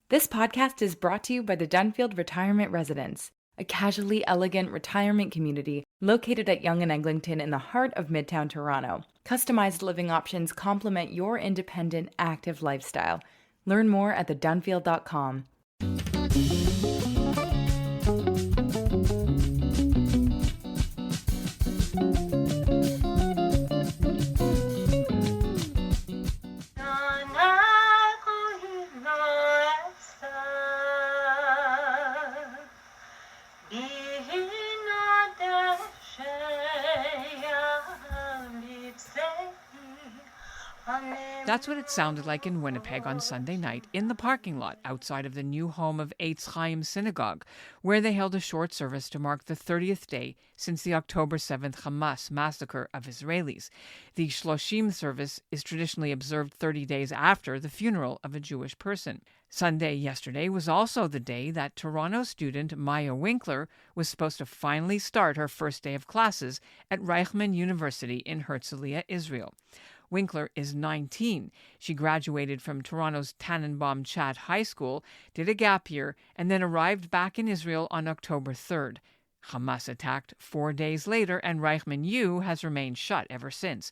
This podcast is brought to you by the Dunfield Retirement Residence, a casually elegant retirement community located at Yonge and Eglinton in the heart of Midtown Toronto. Customized living options complement your independent, active lifestyle. Learn more at thedunfield.com. That's what it sounded like in Winnipeg on Sunday night in the parking lot outside of the new home of Eitz Chaim Synagogue, where they held a short service to mark the 30th day since the October 7th Hamas massacre of Israelis. The Shloshim service is traditionally observed 30 days after the funeral of a Jewish person. Sunday yesterday was also the day that Toronto student Maya Winkler was supposed to finally start her first day of classes at Reichman University in Herzliya, Israel. Winkler is 19. She graduated from Toronto's Tannenbaum Chat High School, did a gap year, and then arrived back in Israel on October 3rd. Hamas attacked 4 days later, and Reichman U has remained shut ever since.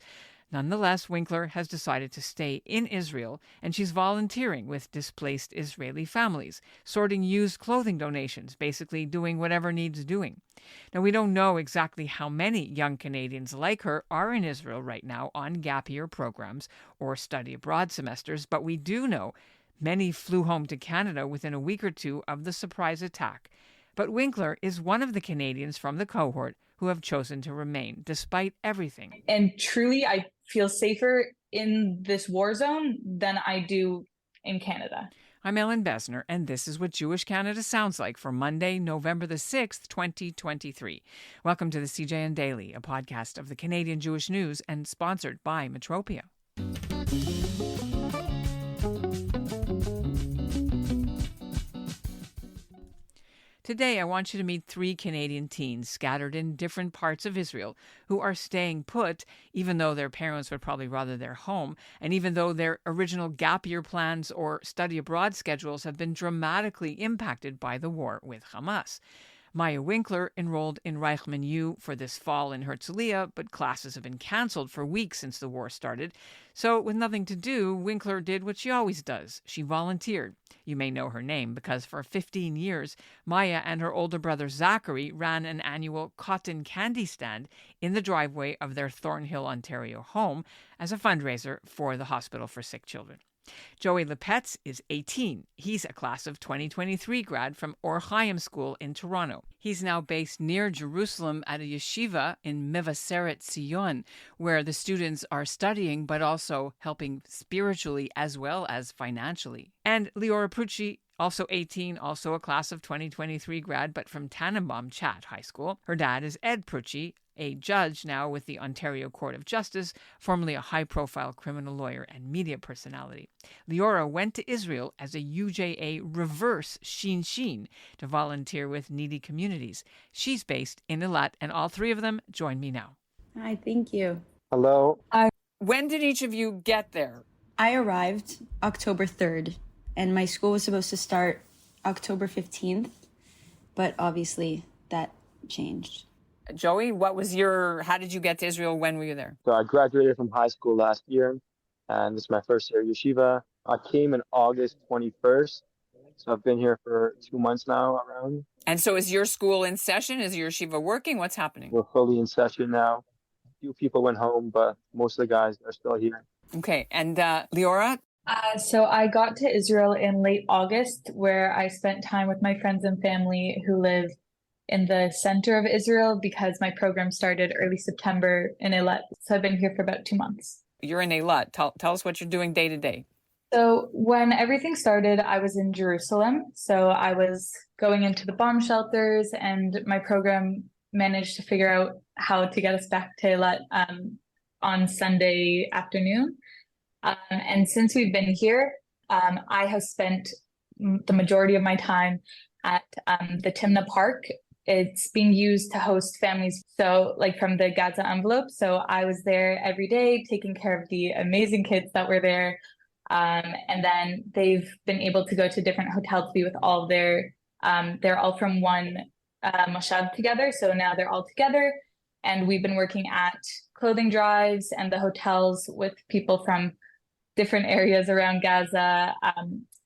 Nonetheless, Winkler has decided to stay in Israel, and she's volunteering with displaced Israeli families, sorting used clothing donations, basically doing whatever needs doing. Now, we don't know exactly how many young Canadians like her are in Israel right now on gap year programs or study abroad semesters, but we do know many flew home to Canada within a week or two of the surprise attack. But Winkler is one of the Canadians from the cohort who have chosen to remain, despite everything. And truly, I feel safer in this war zone than I do in Canada. I'm Ellen Besner, and this is what Jewish Canada sounds like for Monday, November the 6th, 2023. Welcome to the CJN Daily, a podcast of the Canadian Jewish News and sponsored by Metropia. Today, I want you to meet 3 Canadian teens scattered in different parts of Israel who are staying put, even though their parents would probably rather their home, and even though their original gap year plans or study abroad schedules have been dramatically impacted by the war with Hamas. Maya Winkler enrolled in Reichman U for this fall in Herzliya, but classes have been canceled for weeks since the war started. So with nothing to do, Winkler did what she always does. She volunteered. You may know her name because for 15 years, Maya and her older brother Zachary ran an annual cotton candy stand in the driveway of their Thornhill, Ontario home as a fundraiser for the Hospital for Sick Children. Joey Lipetz is 18. He's a class of 2023 grad from Or Chaim School in Toronto. He's now based near Jerusalem at a yeshiva in Mevaseret Zion, where the students are studying but also helping spiritually as well as financially. And Leora Prutschi, also 18, also a class of 2023 grad, but from Tannenbaum Chat High School. Her dad is Ed Prutschi, a judge now with the Ontario Court of Justice, formerly a high-profile criminal lawyer and media personality. Leora went to Israel as a UJA reverse Shinshinim to volunteer with needy communities. She's based in Eilat, and all 3 of them join me now. Hi, thank you. Hello. When did each of you get there? I arrived October 3rd, and my school was supposed to start October 15th, but obviously that changed. Joey, how did you get to Israel? When were you there? So I graduated from high school last year, and this is my first year at yeshiva. I came in August 21st, so I've been here for 2 months now around. And so is your school in session? Is your yeshiva working? What's happening? We're fully in session now. A few people went home, but most of the guys are still here. Okay, and Leora? So I got to Israel in late August, where I spent time with my friends and family who live in the center of Israel because my program started early September in Eilat. So I've been here for about 2 months. You're in Eilat. Tell us what you're doing day to day. So when everything started, I was in Jerusalem. So I was going into the bomb shelters, and my program managed to figure out how to get us back to Eilat on Sunday afternoon. And since we've been here, I have spent the majority of my time at the Timna Park. It's being used to host families, so like from the Gaza envelope. So I was there every day taking care of the amazing kids that were there, And then they've been able to go to different hotels to be with all of they're all from one moshav together. So now they're all together. And we've been working at clothing drives and the hotels with people from different areas around Gaza.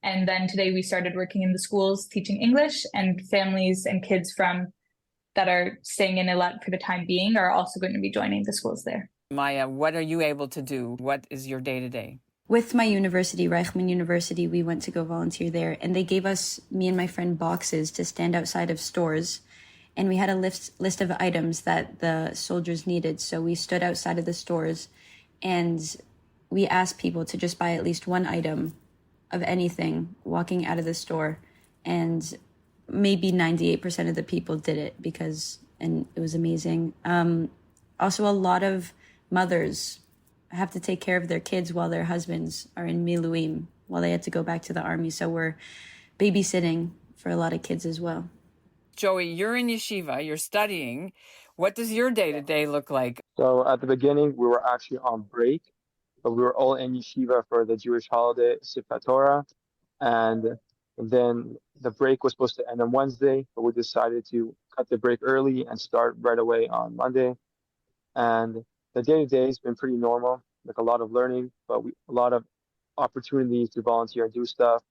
And then today we started working in the schools teaching English, and families and kids from that are staying in Eilat for the time being are also going to be joining the schools there. Maya, what are you able to do? What is your day-to-day? With my university, Reichman University, we went to go volunteer there, and they gave us, me and my friend, boxes to stand outside of stores. And we had a list of items that the soldiers needed. So we stood outside of the stores and we asked people to just buy at least one item of anything walking out of the store. And maybe 98% of the people did it and it was amazing. Also, a lot of mothers have to take care of their kids while their husbands are in miluim, while they had to go back to the army. So we're babysitting for a lot of kids as well. Joey, you're in yeshiva, you're studying. What does your day-to-day look like? So at the beginning, we were actually on break, but we were all in yeshiva for the Jewish holiday, Simchat Torah. And then the break was supposed to end on Wednesday, but we decided to cut the break early and start right away on Monday. And the day-to-day has been pretty normal, like a lot of learning, but a lot of opportunities to volunteer and do stuff.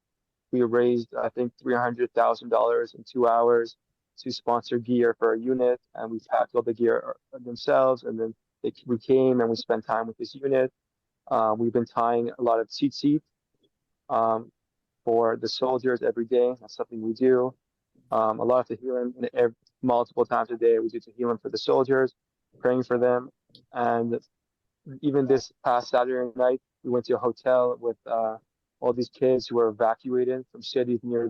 We raised, I think, $300,000 in 2 hours to sponsor gear for a unit, and we packed all the gear themselves, and then we came and we spent time with this unit. We've been tying a lot of tzitzit for the soldiers every day. That's something we do. A lot of tehillim, multiple times a day we do tehillim for the soldiers, praying for them. And even this past Saturday night, we went to a hotel with all these kids who were evacuated from cities near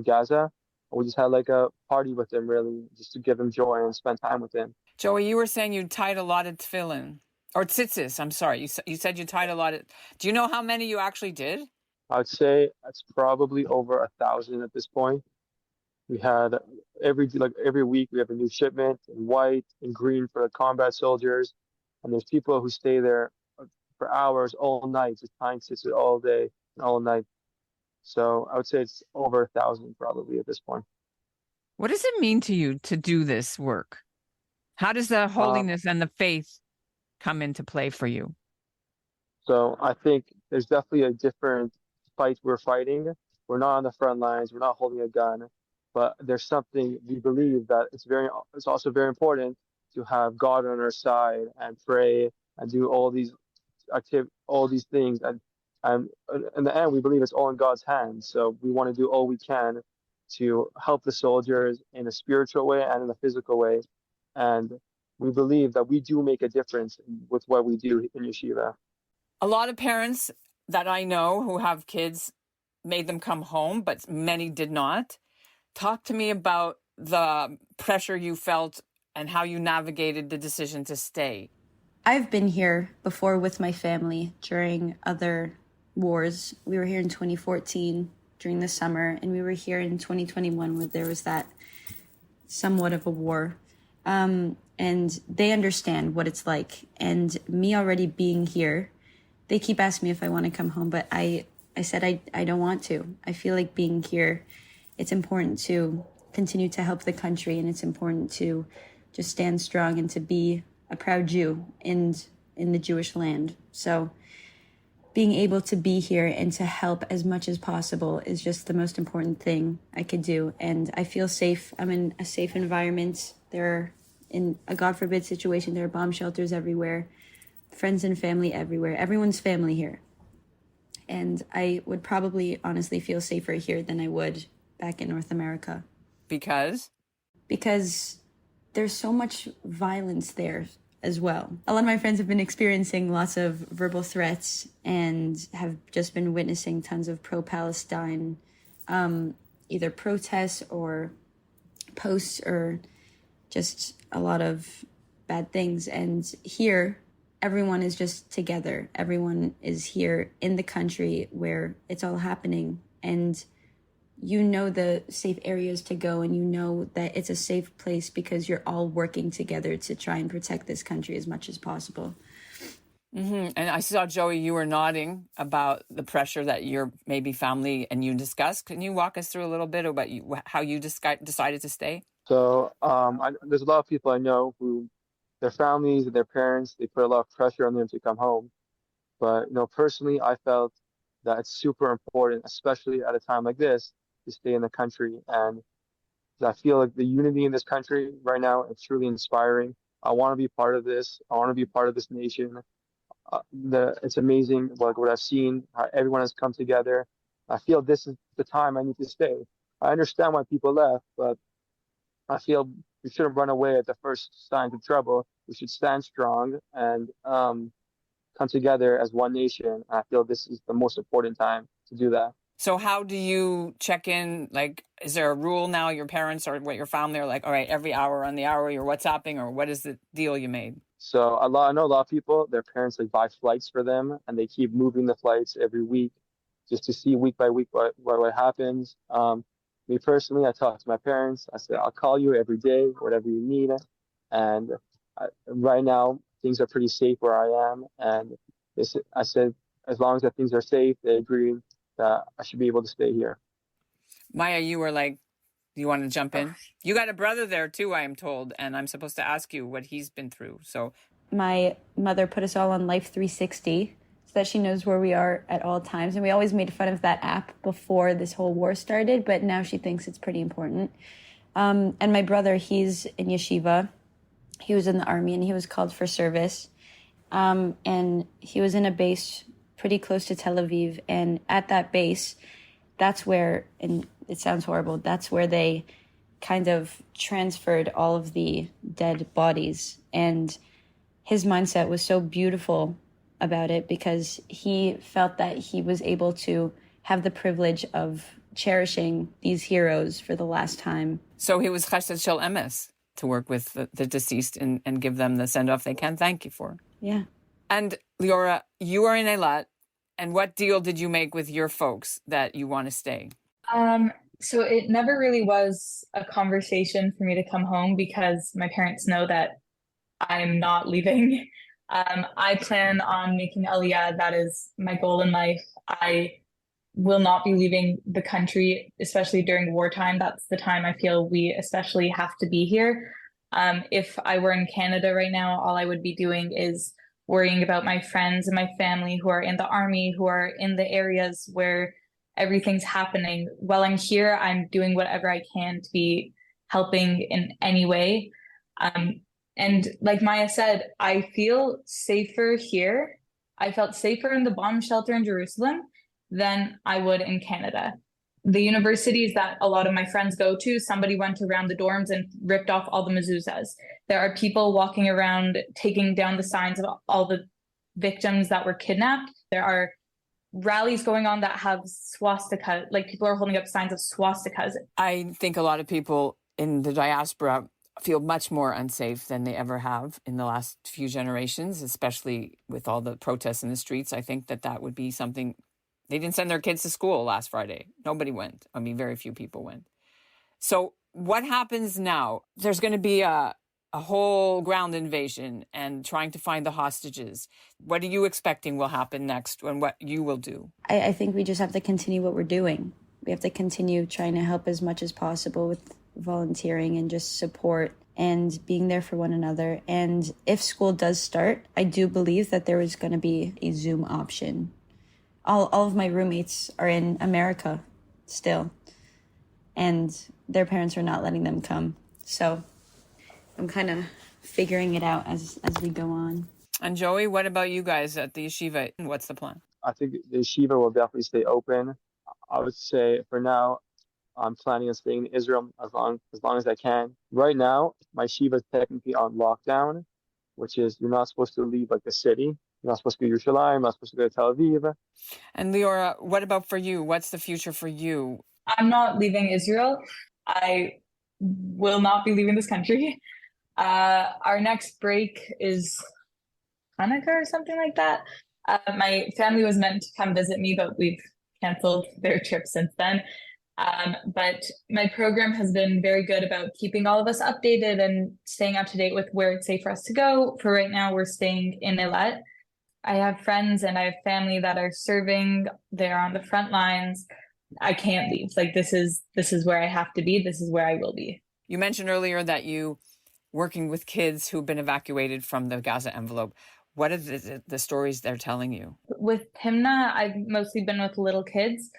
Gaza. We just had like a party with them, really, just to give them joy and spend time with them. Joey, you were saying you tied a lot of tefillin, or tzitzis, I'm sorry. You said you tied a lot of... Do you know how many you actually did? I would say it's probably over 1,000 at this point. We had every week we have a new shipment in white and green for the combat soldiers. And there's people who stay there for hours, all night, just tying tzitzit all day and all night. So I would say it's over 1,000 probably at this point. What does it mean to you to do this work? How does the holiness and the faith come into play for you? So I think there's definitely a different fight we're fighting. We're not on the front lines. We're not holding a gun, but there's something we believe that it's also very important to have God on our side and pray and do all these things. And in the end, we believe it's all in God's hands. So we want to do all we can to help the soldiers in a spiritual way and in a physical way. And we believe that we do make a difference with what we do in yeshiva. A lot of parents that I know who have kids made them come home, but many did not. Talk to me about the pressure you felt and how you navigated the decision to stay. I've been here before with my family during other wars. We were here in 2014 during the summer, and we were here in 2021 where there was that somewhat of a war. And they understand what it's like. And me already being here, they keep asking me if I want to come home, but I said I don't want to. I feel like being here, it's important to continue to help the country, and it's important to just stand strong and to be a proud Jew in the Jewish land. So being able to be here and to help as much as possible is just the most important thing I could do. And I feel safe. I'm in a safe environment. In a God forbid situation, there are bomb shelters everywhere, friends and family everywhere. Everyone's family here. And I would probably honestly feel safer here than I would back in North America. Because? Because there's so much violence there as well. A lot of my friends have been experiencing lots of verbal threats and have just been witnessing tons of pro-Palestine, either protests or posts or just a lot of bad things. And here, everyone is just together. Everyone is here in the country where it's all happening. And you know the safe areas to go, and you know that it's a safe place because you're all working together to try and protect this country as much as possible. And I saw, Joey, you were nodding about the pressure that your maybe family and you discussed. Can you walk us through a little bit about how you decided to stay? So there's a lot of people I know who their families and their parents, they put a lot of pressure on them to come home. But personally, I felt that it's super important, especially at a time like this, to stay in the country. And I feel like the unity in this country right now is truly inspiring. I want to be part of this. I want to be part of this nation. It's amazing what I've seen, how everyone has come together. I feel this is the time I need to stay. I understand why people left, but I feel we shouldn't run away at the first signs of trouble. We should stand strong and come together as one nation. I feel this is the most important time to do that. So how do you check in? Like, is there a rule now? Your parents or your family are like, all right, every hour on the hour, you're WhatsApping, or what is the deal you made? So I know a lot of people, their parents buy flights for them, and they keep moving the flights every week just to see week by week what happens. Me personally, I talk to my parents. I said, I'll call you every day, whatever you need. And right now, things are pretty safe where I am. And I said, as long as that things are safe, they agreed that I should be able to stay here. Maya, you were like, do you want to jump in? You got a brother there too, I am told, and I'm supposed to ask you what he's been through. So my mother put us all on Life 360 so that she knows where we are at all times. And we always made fun of that app before this whole war started, but now she thinks it's pretty important. And my brother, he's in yeshiva. He was in the army and he was called for service. And he was in a base pretty close to Tel Aviv. And at that base, that's where, and it sounds horrible, that's where they kind of transferred all of the dead bodies. And his mindset was so beautiful about it because he felt that he was able to have the privilege of cherishing these heroes for the last time. So he was chesed shel emes to work with the deceased and give them the send-off they can thank you for. Yeah. And Leora, you are in Eilat. And what deal did you make with your folks that you want to stay? So it never really was a conversation for me to come home because my parents know that I'm not leaving. I plan on making Aliyah. That is my goal in life. I will not be leaving the country, especially during wartime. That's the time I feel we especially have to be here. If I were in Canada right now, all I would be doing is worrying about my friends and my family who are in the army, who are in the areas where everything's happening. While I'm here, I'm doing whatever I can to be helping in any way. And like Maya said, I feel safer here. I felt safer in the bomb shelter in Jerusalem than I would in Canada. The universities that a lot of my friends go to, somebody went around the dorms and ripped off all the mezuzahs. There are people walking around taking down the signs of all the victims that were kidnapped. There are rallies going on that have swastika, like people are holding up signs of swastikas. I think a lot of people in the diaspora feel much more unsafe than they ever have in the last few generations, especially with all the protests in the streets. I think that would be something. They didn't send their kids to school last Friday. Nobody went. I mean, very few people went. So what happens now? There's going to be a whole ground invasion and trying to find the hostages. What are you expecting will happen next and what you will do? I think we just have to continue what we're doing. We have to continue trying to help as much as possible with volunteering and just support and being there for one another. And if school does start, I do believe that there is going to be a Zoom option. All of my roommates are in America still, and their parents are not letting them come. So I'm kind of figuring it out as we go on. And Joey, what about you guys at the yeshiva? What's the plan? I think the yeshiva will definitely stay open. I would say for now, I'm planning on staying in Israel as long as I can. Right now, my yeshiva is technically on lockdown, which is you're not supposed to leave the city. You're not supposed to go to Yerushalayim, you're not supposed to go to Tel Aviv. And Leora, what about for you? What's the future for you? I'm not leaving Israel. I will not be leaving this country. Our next break is Hanukkah or something like that. My family was meant to come visit me, but we've canceled their trip since then. But my program has been very good about keeping all of us updated and staying up to date with where it's safe for us to go. For right now, we're staying in Eilat. I have friends and I have family that are serving. They're on the front lines. I can't leave. Like this is where I have to be. This is where I will be. You mentioned earlier that you working with kids who've been evacuated from the Gaza envelope. What are the stories they're telling you? With Timna, I've mostly been with little kids.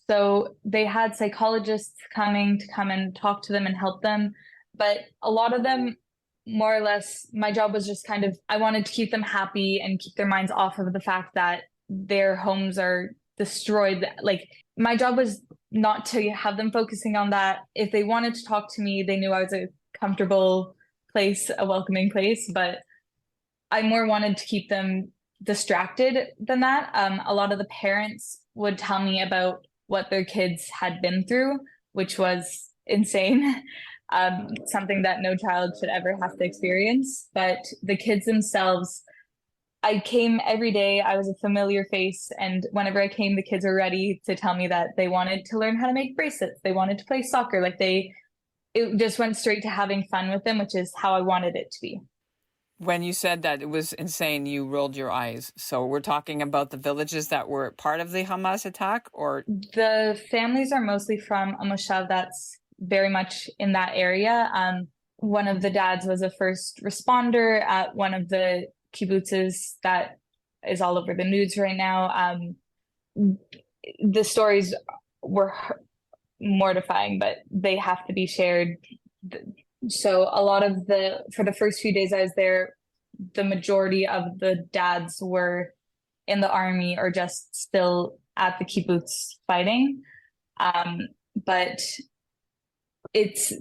So they had psychologists come and talk to them and help them. But a lot of them, more or less, my job was just kind of, I wanted to keep them happy and keep their minds off of the fact that their homes are destroyed. Like my job was not to have them focusing on that. If they wanted to talk to me, they knew I was a comfortable place, a welcoming place, but I more wanted to keep them distracted than that. A lot of the parents would tell me about what their kids had been through, which was insane. Something that no child should ever have to experience. But the kids themselves, I came every day. I was a familiar face. And whenever I came, the kids were ready to tell me that they wanted to learn how to make bracelets. They wanted to play soccer. Like it just went straight to having fun with them, which is how I wanted it to be. When you said that it was insane, you rolled your eyes. So we're talking about the villages that were part of the Hamas attack, or? The families are mostly from a moshav that's very much in that area. One of the dads was a first responder at one of the kibbutzes that is all over the news right now. The stories were mortifying, but they have to be shared. So for the first few days I was there, the majority of the dads were in the army or just still at the kibbutz fighting. But it's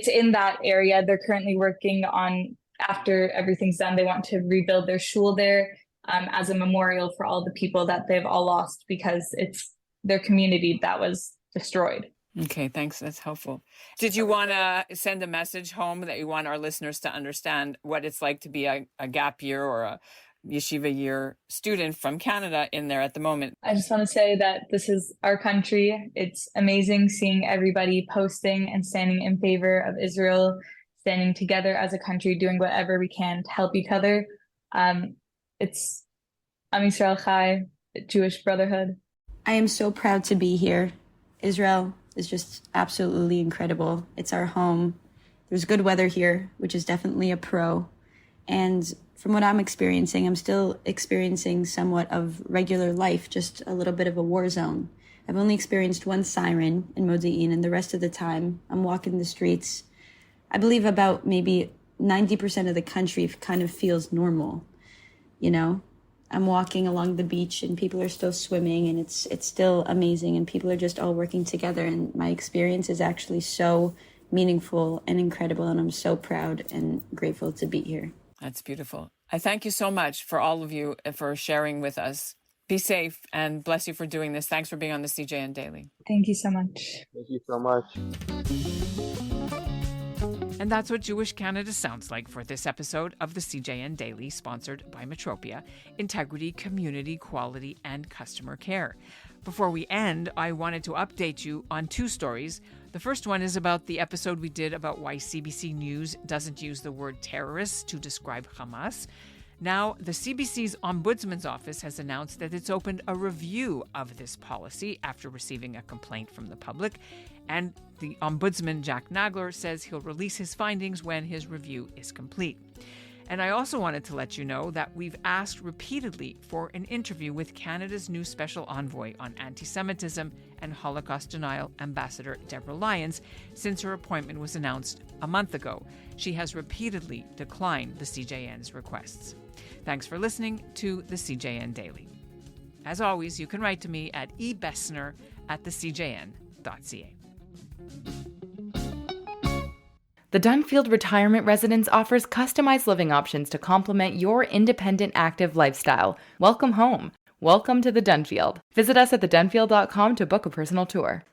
in that area. They're currently working on, after everything's done, they want to rebuild their shul there as a memorial for all the people that they've all lost because it's their community that was destroyed. Okay, thanks. That's helpful. Did you want to send a message home that you want our listeners to understand what it's like to be a gap year or a yeshiva year student from Canada in there at the moment? I just want to say that this is our country. It's amazing seeing everybody posting and standing in favor of Israel, standing together as a country, doing whatever we can to help each other. It's Am Yisrael Chai, Jewish Brotherhood. I am so proud to be here. Israel is just absolutely incredible. It's our home. There's good weather here, which is definitely a pro. And from what I'm experiencing, I'm still experiencing somewhat of regular life, just a little bit of a war zone. I've only experienced one siren in Modi'in, and the rest of the time I'm walking the streets. I believe about maybe 90% of the country kind of feels normal, you know? I'm walking along the beach and people are still swimming and it's still amazing and people are just all working together, and my experience is actually so meaningful and incredible, and I'm so proud and grateful to be here. That's beautiful. I thank you so much for all of you for sharing with us. Be safe and bless you for doing this. Thanks for being on the CJN Daily. Thank you so much. Thank you so much. And that's what Jewish Canada sounds like for this episode of the CJN Daily, sponsored by Metropia: integrity, community, quality, and customer care. Before we end, I wanted to update you on two stories. The first one is about the episode we did about why CBC News doesn't use the word terrorists to describe Hamas. Now, the CBC's Ombudsman's Office has announced that it's opened a review of this policy after receiving a complaint from the public. And the Ombudsman, Jack Nagler, says he'll release his findings when his review is complete. And I also wanted to let you know that we've asked repeatedly for an interview with Canada's new special envoy on anti-Semitism and Holocaust denial, Ambassador Deborah Lyons, since her appointment was announced a month ago. She has repeatedly declined the CJN's requests. Thanks for listening to the CJN Daily. As always, you can write to me at ebessner@thecjn.ca. The Dunfield Retirement Residence offers customized living options to complement your independent, active lifestyle. Welcome home. Welcome to the Dunfield. Visit us at thedunfield.com to book a personal tour.